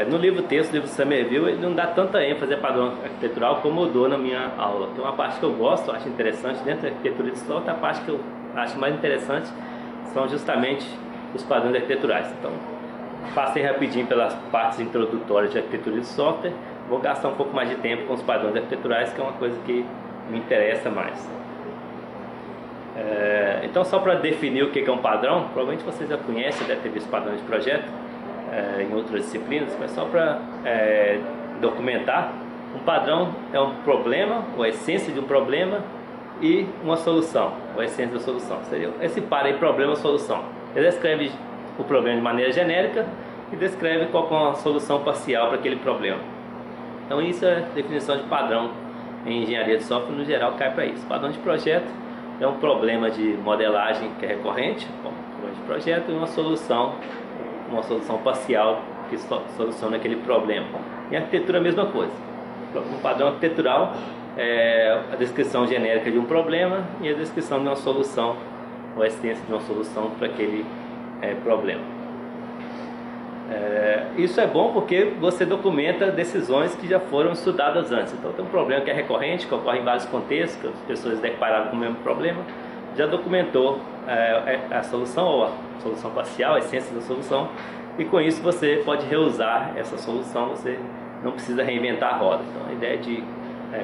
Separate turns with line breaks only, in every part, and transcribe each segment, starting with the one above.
No livro texto, no livro Somerville, ele não dá tanta ênfase a padrão arquitetural como eu dou na minha aula. Tem uma parte que eu gosto, acho interessante dentro da arquitetura de software, a parte que eu acho mais interessante são justamente os padrões arquiteturais. Então, passei rapidinho pelas partes introdutórias de arquitetura de software, vou gastar um pouco mais de tempo com os padrões arquiteturais, que é uma coisa que me interessa mais. Então, só para definir o que é um padrão, provavelmente você já conhece, deve ter visto padrões de projeto em outras disciplinas, mas só para documentar, um padrão é um problema, ou a essência de um problema, e uma solução, ou a essência da solução. Seria esse par aí, problema-solução. Ele descreve o problema de maneira genérica e descreve qual é a solução parcial para aquele problema. Então isso é a definição de padrão em engenharia de software, no geral cai para isso. Padrão de projeto é um problema de modelagem que é recorrente, como problema de projeto, e uma solução parcial que soluciona aquele problema. Em arquitetura a mesma coisa. Um padrão arquitetural é a descrição genérica de um problema e a descrição de uma solução, ou a essência de uma solução para aquele problema. Isso é bom porque você documenta decisões que já foram estudadas antes. Então tem um problema que é recorrente, que ocorre em vários contextos, que as pessoas depararam com o mesmo problema, já documentou a solução, ou a solução parcial, a essência da solução, e com isso você pode reusar essa solução, você não precisa reinventar a roda. Então a ideia de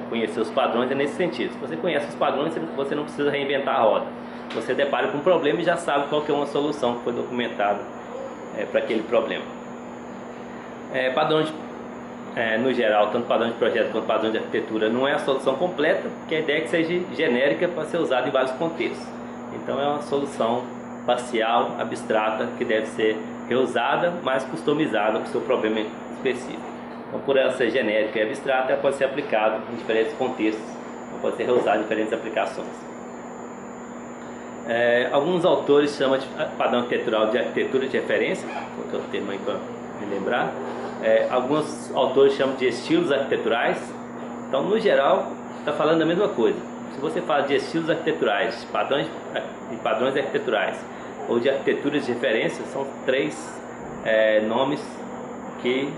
conhecer os padrões é nesse sentido. Se você conhece os padrões, você não precisa reinventar a roda. Você depara com um problema e já sabe qual que é uma solução que foi documentada para aquele problema. Padrão no geral, tanto padrão de projeto quanto padrão de arquitetura, não é a solução completa, porque a ideia é que seja genérica para ser usada em vários contextos. Então é uma solução parcial, abstrata, que deve ser reusada, mas customizada para o seu problema específico. Então, por ela ser genérica e abstrata, ela pode ser aplicada em diferentes contextos, pode ser reusada em diferentes aplicações. Alguns autores chamam de padrão arquitetural de arquitetura de referência, que é o termo aí para me lembrar. Alguns autores chamam de estilos arquiteturais. Então, no geral, está falando da mesma coisa. Se você fala de estilos arquiteturais, padrões arquiteturais ou de arquiteturas de referência, são três nomes que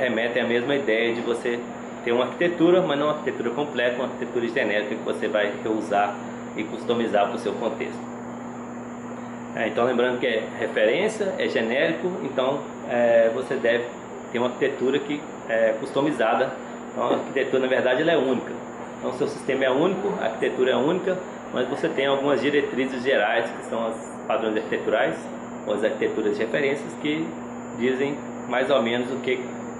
remetem à mesma ideia de você ter uma arquitetura, mas não uma arquitetura completa, uma arquitetura genérica que você vai reusar e customizar para o seu contexto. Então, lembrando que é referência, é genérico, então você deve ter uma arquitetura que é customizada. Então, a arquitetura, na verdade, ela é única. Então, o seu sistema é único, a arquitetura é única, mas você tem algumas diretrizes gerais, que são os padrões arquiteturais, ou as arquiteturas de referências, que dizem mais ou menos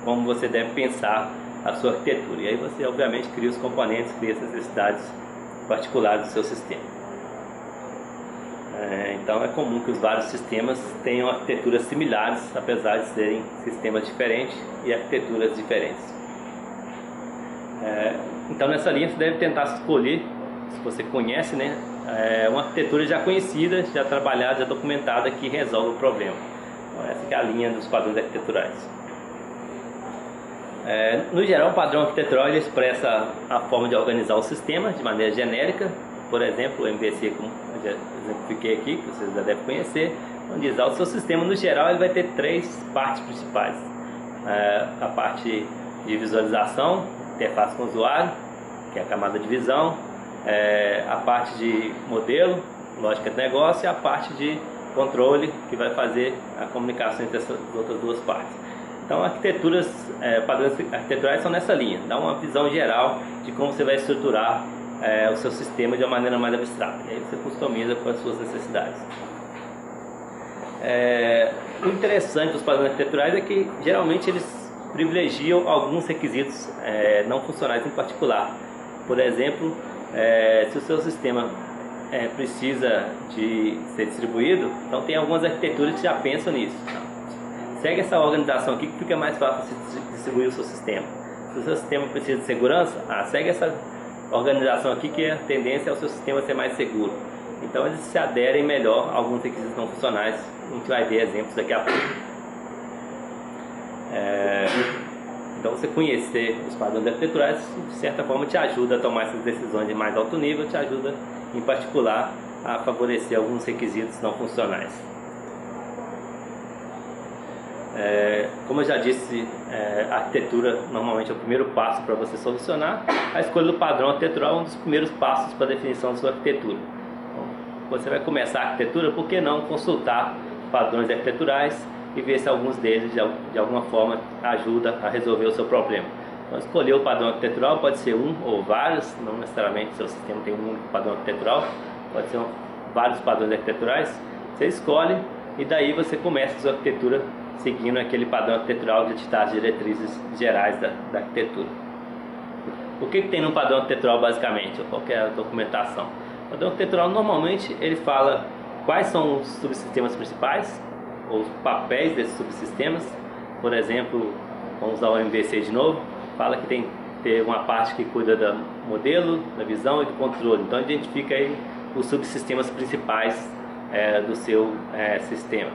como você deve pensar a sua arquitetura. E aí você, obviamente, cria os componentes, cria as necessidades particulares do seu sistema. Então é comum que os vários sistemas tenham arquiteturas similares, apesar de serem sistemas diferentes e arquiteturas diferentes. Então nessa linha você deve tentar escolher, se você conhece, uma arquitetura já conhecida, já trabalhada, já documentada, que resolve o problema. Então, essa que é a linha dos padrões arquiteturais. No geral, o padrão arquitetural ele expressa a forma de organizar o sistema de maneira genérica. Por exemplo, o MVC, como eu já exemplifiquei aqui, que vocês já devem conhecer, onde diz, o seu sistema no geral ele vai ter três partes principais. A parte de visualização, interface com o usuário, que é a camada de visão, a parte de modelo, lógica de negócio, e a parte de controle, que vai fazer a comunicação entre essas outras duas partes. Então, padrões arquiteturais são nessa linha, dá uma visão geral de como você vai estruturar o seu sistema de uma maneira mais abstrata, e aí você customiza com as suas necessidades. O interessante dos padrões arquiteturais é que geralmente eles privilegiam alguns requisitos não funcionais em particular. Por exemplo, se o seu sistema precisa de ser distribuído, então tem algumas arquiteturas que já pensam nisso. Segue essa organização aqui que fica mais fácil de distribuir o seu sistema. Se o seu sistema precisa de segurança, segue essa organização aqui que a tendência é o seu sistema ser mais seguro. Então eles se aderem melhor a alguns requisitos não funcionais. A gente vai ver exemplos daqui a pouco. Então você conhecer os padrões arquiteturais de certa forma te ajuda a tomar essas decisões de mais alto nível, te ajuda em particular a favorecer alguns requisitos não funcionais. Como eu já disse, a arquitetura normalmente é o primeiro passo para você solucionar. A escolha do padrão arquitetural é um dos primeiros passos para a definição da sua arquitetura. Então, você vai começar a arquitetura, por que não consultar padrões arquiteturais e ver se alguns deles de alguma forma ajuda a resolver o seu problema. Então, escolher o padrão arquitetural pode ser um ou vários, não necessariamente seu sistema tem um único padrão arquitetural, pode ser vários padrões arquiteturais. Você escolhe e daí você começa a sua arquitetura seguindo aquele padrão arquitetural de ditar as diretrizes gerais da arquitetura. O que tem no padrão arquitetural basicamente, ou qualquer documentação? O padrão arquitetural normalmente ele fala quais são os subsistemas principais, ou os papéis desses subsistemas. Por exemplo, vamos usar o MVC de novo, fala que tem que ter uma parte que cuida do modelo, da visão e do controle. Então identifica aí os subsistemas principais do seu sistema.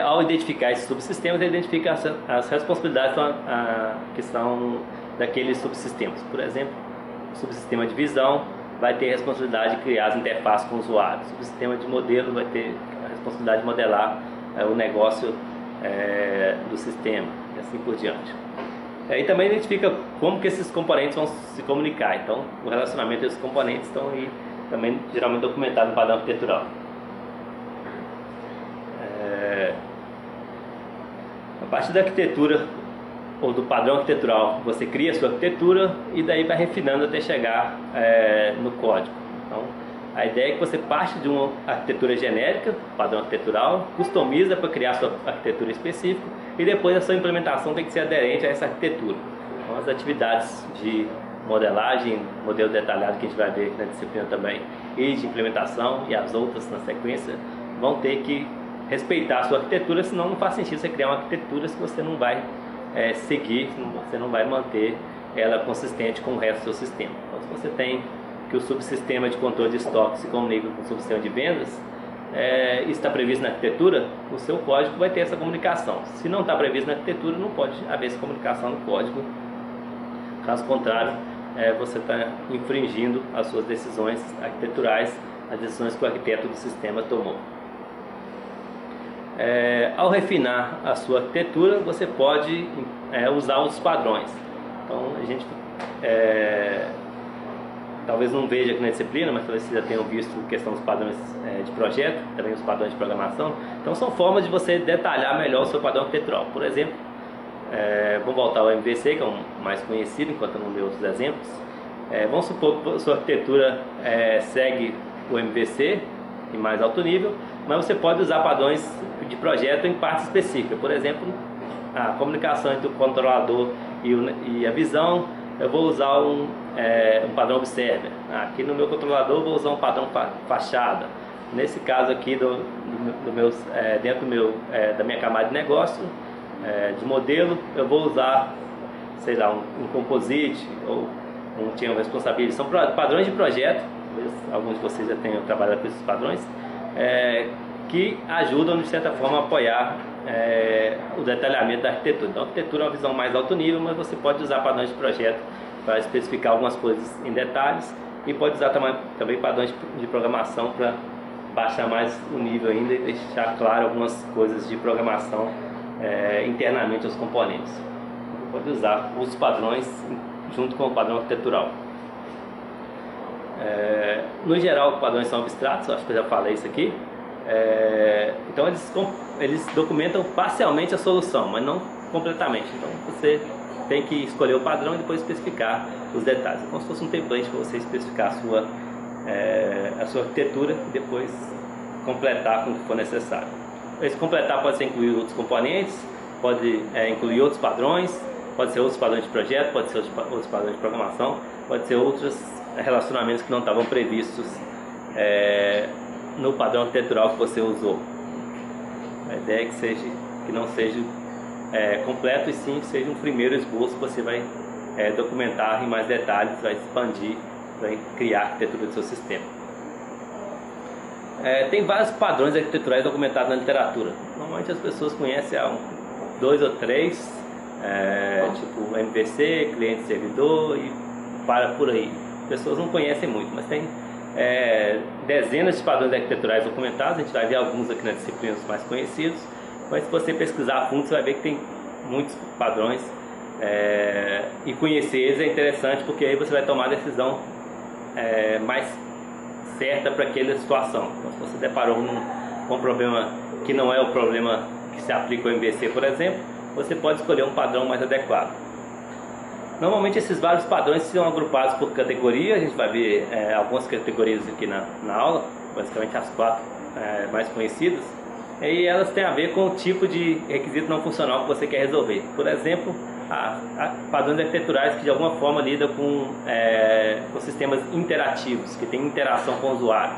Ao identificar esses subsistemas, ele identifica as responsabilidades que são daqueles subsistemas. Por exemplo, o subsistema de visão vai ter a responsabilidade de criar as interfaces com o usuário. O subsistema de modelo vai ter a responsabilidade de modelar o negócio do sistema e assim por diante. E também identifica como que esses componentes vão se comunicar. Então, o relacionamento desses componentes estão aí também geralmente documentado no padrão arquitetural. A partir da arquitetura ou do padrão arquitetural, você cria a sua arquitetura e daí vai refinando até chegar no código. Então, a ideia é que você parte de uma arquitetura genérica, padrão arquitetural, customiza para criar a sua arquitetura específica e depois a sua implementação tem que ser aderente a essa arquitetura. Então, as atividades de modelagem, modelo detalhado que a gente vai ver na disciplina também, e de implementação e as outras na sequência, vão ter que respeitar a sua arquitetura, senão não faz sentido você criar uma arquitetura se você não vai seguir, você não vai manter ela consistente com o resto do seu sistema. Então, se você tem que o subsistema de controle de estoque se comunica com o subsistema de vendas, isso está previsto na arquitetura, o seu código vai ter essa comunicação. Se não está previsto na arquitetura, não pode haver essa comunicação no código. Caso contrário, você está infringindo as suas decisões arquiteturais, as decisões que o arquiteto do sistema tomou. Ao refinar a sua arquitetura, você pode usar os padrões. Então, a gente talvez não veja aqui na disciplina, mas talvez vocês já tenham visto a questão dos padrões de projeto, também os padrões de programação. Então, são formas de você detalhar melhor o seu padrão arquitetural. Por exemplo, vamos voltar ao MVC, que é o mais conhecido, enquanto eu não dei outros exemplos. Vamos supor que a sua arquitetura segue o MVC em mais alto nível, mas você pode usar padrões de projeto em parte específica. Por exemplo, a comunicação entre o controlador e a visão, eu vou usar um padrão Observer. Aqui no meu controlador eu vou usar um padrão fachada. Nesse caso aqui dentro da minha camada de negócio, de modelo, eu vou usar, sei lá, um composite ou um chain of responsibility. São padrões de projeto, alguns de vocês já tenham trabalhado com esses padrões, que ajudam de certa forma a apoiar o detalhamento da arquitetura. Então, a arquitetura é uma visão mais alto nível, mas você pode usar padrões de projeto para especificar algumas coisas em detalhes e pode usar também padrões de programação para baixar mais o nível ainda e deixar claro algumas coisas de programação internamente aos componentes. Você pode usar os padrões junto com o padrão arquitetural. No geral, os padrões são abstratos, acho que eu já falei isso aqui. Então eles documentam parcialmente a solução, mas não completamente. Então você tem que escolher o padrão e depois especificar os detalhes. É como se fosse um template para você especificar a sua arquitetura e depois completar com o que for necessário. Esse completar pode ser incluir outros componentes, pode incluir outros padrões, pode ser outros padrões de projeto, pode ser outros padrões de programação, pode ser outros relacionamentos que não estavam previstos no padrão arquitetural que você usou. A ideia é que não seja completo e sim seja um primeiro esboço que você vai documentar em mais detalhes, vai expandir, vai criar a arquitetura do seu sistema. Tem vários padrões arquiteturais documentados na literatura. Normalmente as pessoas conhecem 2 ou 3, tipo MVC, cliente-servidor e para por aí. As pessoas não conhecem muito, mas tem dezenas de padrões arquiteturais documentados. A gente vai ver alguns aqui na disciplina, os mais conhecidos. mas se você pesquisar a fundo, você vai ver que tem muitos padrões, e conhecer eles é interessante, porque aí você vai tomar a decisão mais certa para aquela situação. Então, se você deparou com um problema que não é o problema que se aplica ao MVC, por exemplo, você pode escolher um padrão mais adequado. Normalmente esses vários padrões são agrupados por categoria. A gente vai ver algumas categorias aqui na aula, basicamente as 4 mais conhecidas, e elas têm a ver com o tipo de requisito não funcional que você quer resolver. Por exemplo, padrões arquiteturais que de alguma forma lidam com sistemas interativos, que têm interação com o usuário.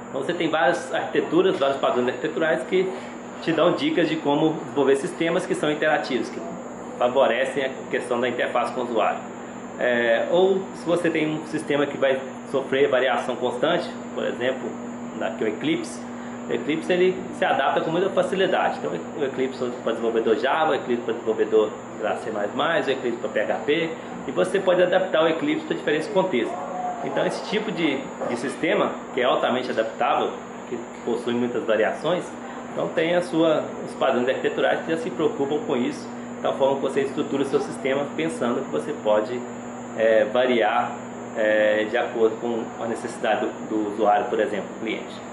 Então você tem várias arquiteturas, vários padrões arquiteturais que te dão dicas de como desenvolver sistemas que são interativos, que favorecem a questão da interface com o usuário. Ou se você tem um sistema que vai sofrer variação constante, por exemplo, aqui o Eclipse ele se adapta com muita facilidade. Então o Eclipse para desenvolvedor Java, o Eclipse para desenvolvedor C++, o Eclipse para PHP, e você pode adaptar o Eclipse para diferentes contextos. Então esse tipo de sistema, que é altamente adaptável, que possui muitas variações, então tem os padrões arquiteturais que já se preocupam com isso, de tal forma que você estrutura o seu sistema pensando que você pode variar de acordo com a necessidade do usuário, por exemplo, cliente.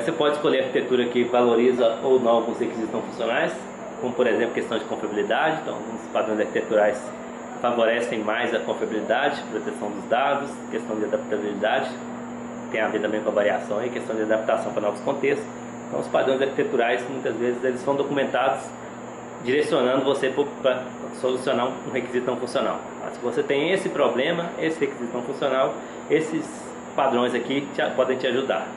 Você pode escolher a arquitetura que valoriza ou não alguns requisitos não funcionais, como por exemplo questão de confiabilidade. Então alguns padrões arquiteturais favorecem mais a confiabilidade, proteção dos dados, questão de adaptabilidade, tem a ver também com a variação e questão de adaptação para novos contextos. Então os padrões arquiteturais muitas vezes eles são documentados direcionando você para solucionar um requisito não funcional. Se você tem esse problema, esse requisito não funcional, esses padrões aqui podem te ajudar.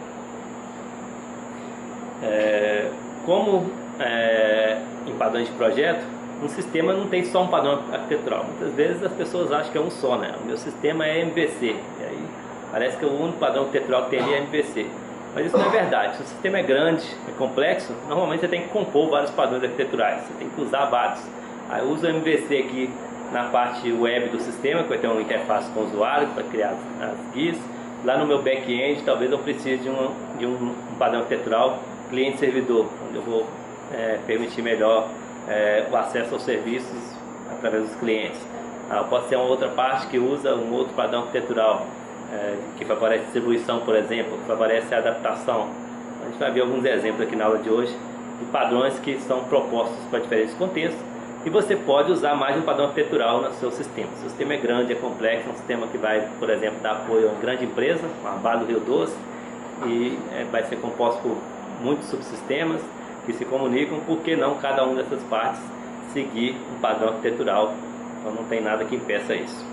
Em padrões de projeto, um sistema não tem só um padrão arquitetural. Muitas vezes as pessoas acham que é um só, né? O meu sistema é MVC, e aí parece que o único padrão arquitetural que tem ali é MVC. Mas isso não é verdade. Se o sistema é grande, é complexo, normalmente você tem que compor vários padrões arquiteturais, você tem que usar vários. Aí eu uso o MVC aqui na parte web do sistema, que vai ter uma interface com o usuário para criar as guias. Lá no meu back-end, talvez eu precise de um padrão arquitetural cliente-servidor, onde eu vou permitir melhor o acesso aos serviços através dos clientes. Pode ser uma outra parte que usa um outro padrão arquitetural, que favorece a distribuição, por exemplo, que favorece a adaptação. A gente vai ver alguns exemplos aqui na aula de hoje de padrões que são propostos para diferentes contextos, e você pode usar mais de um padrão arquitetural no seu sistema. Se o sistema é grande, é complexo, é um sistema que vai, por exemplo, dar apoio a uma grande empresa, uma Vale do Rio Doce, e vai ser composto por muitos subsistemas que se comunicam, por que não cada uma dessas partes seguir um padrão arquitetural? Então não tem nada que impeça isso.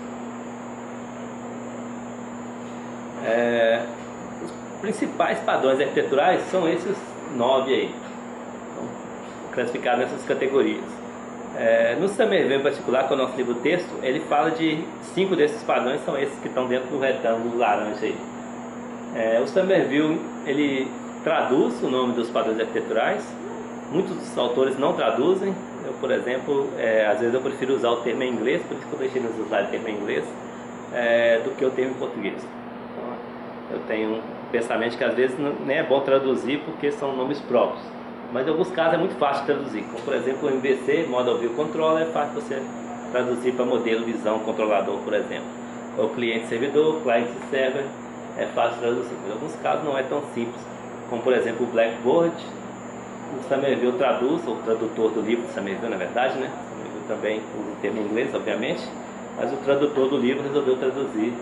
Os principais padrões arquiteturais são esses 9 aí, então, classificados nessas categorias. No Somerville em particular, que é o nosso livro texto, ele fala de 5 desses padrões, são esses que estão dentro do retângulo laranja aí. O Somerville, ele traduz o nome dos padrões arquiteturais. Muitos dos autores não traduzem. Eu, por exemplo, às vezes eu prefiro usar o termo em inglês, por isso que eu deixei nos slides o termo em inglês, do que o termo em português. Então, eu tenho um pensamento que às vezes nem é bom traduzir porque são nomes próprios, mas em alguns casos é muito fácil de traduzir, como por exemplo o MVC, Model View Controller, é fácil você traduzir para modelo, visão, controlador, por exemplo. Ou cliente-servidor, client-server, é fácil de traduzir, mas em alguns casos não é tão simples, como por exemplo o Blackboard. O Somerville traduz, o tradutor do livro, Somerville na verdade, né? Somerville também usa o termo em inglês, obviamente, mas o tradutor do livro resolveu traduzir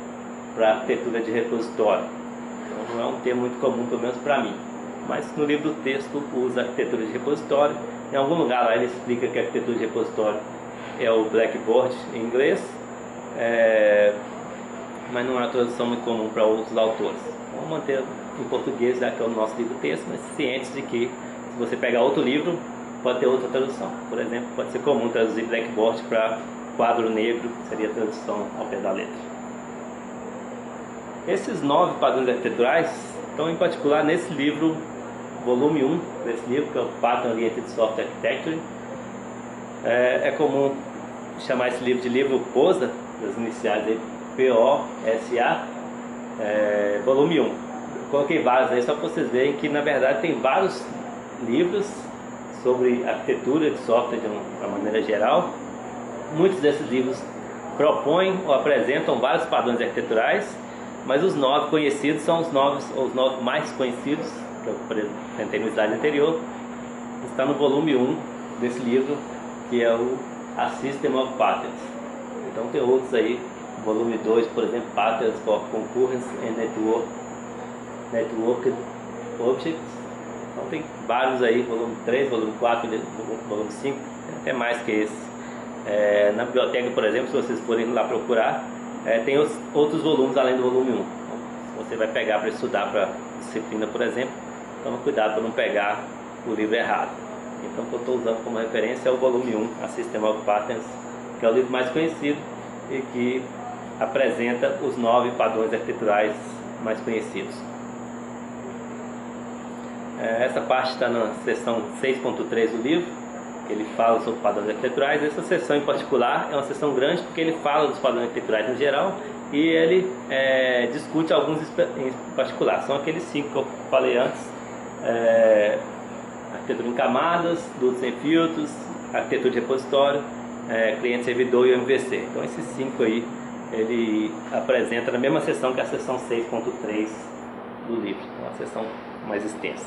para arquitetura de repositório. Então não é um termo muito comum, pelo menos para mim. Mas no livro do texto usa arquitetura de repositório. Em algum lugar lá ele explica que a arquitetura de repositório é o Blackboard em inglês, mas não é uma tradução muito comum para outros autores. Vamos manter em português, já que é o nosso livro texto, mas cientes de que se você pegar outro livro, pode ter outra tradução. Por exemplo, pode ser comum traduzir Blackboard para quadro negro, que seria a tradução ao pé da letra. Esses 9 padrões arquiteturais estão em particular nesse livro, volume 1 desse livro, que é o Pattern Oriented Software Architecture. É comum chamar esse livro de livro POSA, das iniciais aí, POSA, volume 1. Eu coloquei vários aí só para vocês verem que na verdade tem vários livros sobre arquitetura de software de uma maneira geral. Muitos desses livros propõem ou apresentam vários padrões arquiteturais, mas os 9 conhecidos são os 9 mais conhecidos, que eu apresentei no slide anterior. Está no volume 1 desse livro, que é A System of Patterns. Então tem outros aí, volume 2, por exemplo, Patterns for Concurrence and Networked Objects. Então tem vários aí, volume 3, volume 4, volume 5, até mais que esse. Na biblioteca, por exemplo, se vocês forem lá procurar, tem outros volumes além do volume 1. Então, se você vai pegar para estudar para disciplina, por exemplo, toma cuidado para não pegar o livro errado. Então, o que eu estou usando como referência é o volume 1, A System of Patterns, que é o livro mais conhecido e que apresenta os 9 padrões arquiteturais mais conhecidos. Essa parte está na seção 6.3 do livro, que ele fala sobre padrões arquiteturais. Essa seção em particular é uma seção grande porque ele fala dos padrões arquiteturais no geral e ele discute alguns em particular. São aqueles 5 que eu falei antes: arquitetura em camadas, dutos sem filtros, arquitetura de repositório, cliente-servidor e o MVC. Então esses 5 aí ele apresenta na mesma seção que a seção 6.3 do livro, uma seção mais extensa.